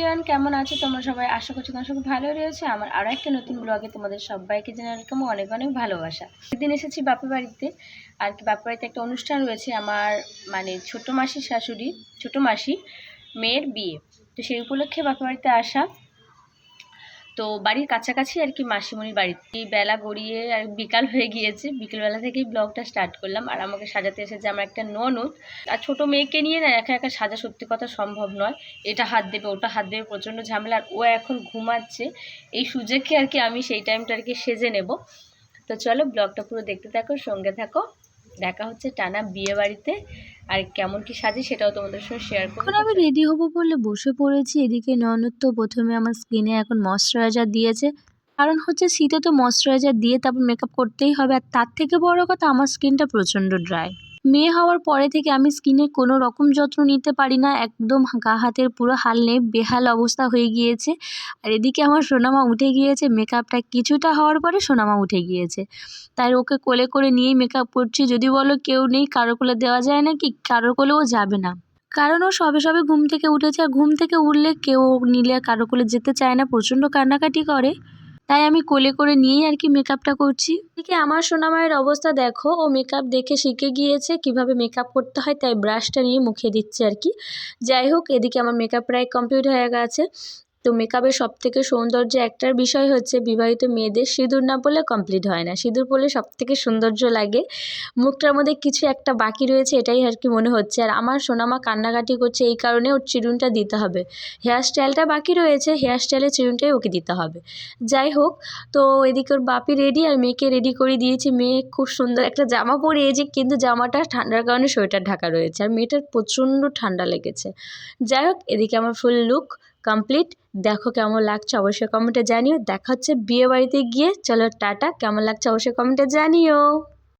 Everyone, কেমন আছো তোমরা সবাই? আশা করছি তোমরা সবাই ভালো রয়েছে। আমার আরও একটা নতুন ব্লগে তোমাদের সবাইকে জানাই ওয়েলকাম, অনেক অনেক ভালোবাসা। একদিন এসেছি বাপের বাড়িতে, আর কি বাপের বাড়িতে একটা অনুষ্ঠান রয়েছে আমার, মানে ছোটো মাসির শাশুড়ি, ছোটো মাসি মেয়ের বিয়ে। তো সেই উপলক্ষে বাপের বাড়িতে আসা। তো বাড়ির কাছাকাছি আর কি মাসিমণির বাড়িতে। বেলা গড়িয়ে আর বিকাল হয়ে গিয়েছে, বিকেলবেলা থেকেই ব্লগটা স্টার্ট করলাম। আর আমাকে সাজাতে এসেছে আমার একটা ননদ। আর ছোটো মেয়েকে নিয়ে না একা একা সাজা সত্যি কথা সম্ভব নয়। এটা হাত দেবে, ওটা হাত দেবে, প্রচণ্ড ঝামেলা। আর ও এখন ঘুমাচ্ছে, এই সুযোগকে আর কি আমি সেই টাইমটা আর কি সেজে নেব। তো চলো ব্লগটা পুরো দেখতে থাকো, সঙ্গে থাকো। দেখা হচ্ছে টানা বিয়ে বাড়িতে, আর কেমন কি সাজি সেটাও তোমাদের সঙ্গে শেয়ার করবো। এখন আমি রেডি হব বলে বসে পড়েছি। এদিকে ননদ তো প্রথমে আমার স্কিনে এখন ময়শ্চারাইজার দিয়েছে, কারণ হচ্ছে শীতে তো ময়শ্চারাইজার দিয়ে তারপর মেকআপ করতেই হবে। আর তার থেকে বড় কথা, আমার স্কিনটা প্রচণ্ড ড্রাই। মেয়ে হওয়ার পরে থেকে আমি স্কিনে কোনো রকম যত্ন নিতে পারি না, একদম গা হাতের পুরো হাল নেই, বেহাল অবস্থা হয়ে গিয়েছে। আর এদিকে আমার সোনামা উঠে গিয়েছে, মেকআপটা কিছুটা হওয়ার পরে সোনামা উঠে গিয়েছে, তাই ওকে কোলে করে নিয়েই মেকআপ করছি। যদি বলো কেউ নেই, কারো কোলে দেওয়া যায় না, কি কারো কোলেও যাবে না, কারণ ও সবে সবে ঘুম থেকে উঠেছে। আর ঘুম থেকে উঠলে কেউ নিলে কারো কোলে যেতে চায় না, প্রচণ্ড কান্নাকাটি করে। তাই আমি কোলে করে নিয়েই আর কি মেকআপটা করছি। এদিকে আমার সোনামায়ের অবস্থা দেখো, ও মেকআপ দেখে শিখে গিয়েছে কিভাবে মেকআপ করতে হয়, তাই ব্রাশটা নিয়ে মুখে দিচ্ছে আর কি। যাই হোক, এদিকে আমার মেকআপ প্রায় কমপ্লিট হয়ে গেছে। তো মেকআপের সবথেকে সৌন্দর্য একটার বিষয় হচ্ছে, বিবাহিত মেয়েদের সিঁদুর না পরলে কমপ্লিট হয় না। সিঁদুর পরলে সবথেকে সৌন্দর্য লাগে। মুখটার মধ্যে কিছু একটা বাকি রয়েছে, এটাই আর কি মনে হচ্ছে। আর আমার সোনামা কান্নাকাটি করছে, এই কারণে ওর চিরুনটা দিতে হবে। হেয়ার স্টাইলটা বাকি রয়েছে, হেয়ার স্টাইলের চিরুনটাই ওকে দিতে হবে। যাই হোক, তো এদিকে ওর বাপি রেডি, আর মেয়েকে রেডি করে দিয়েছি। মেয়ে খুব সুন্দর একটা জামা পরিয়েছে, কিন্তু জামাটা ঠান্ডার কারণে সোয়েটার ঢাকা রয়েছে, আর মেয়েটার প্রচণ্ড ঠান্ডা লেগেছে। যাই হোক, এদিকে আমার ফুল লুক কমপ্লিট। দেখো কেমন লাগছে অবশ্যই কমেন্টে জানিও। দেখা হচ্ছে বিয়ে বাড়িতে গিয়ে। চলো টাটা, কেমন লাগছে অবশ্যই কমেন্টে জানিও।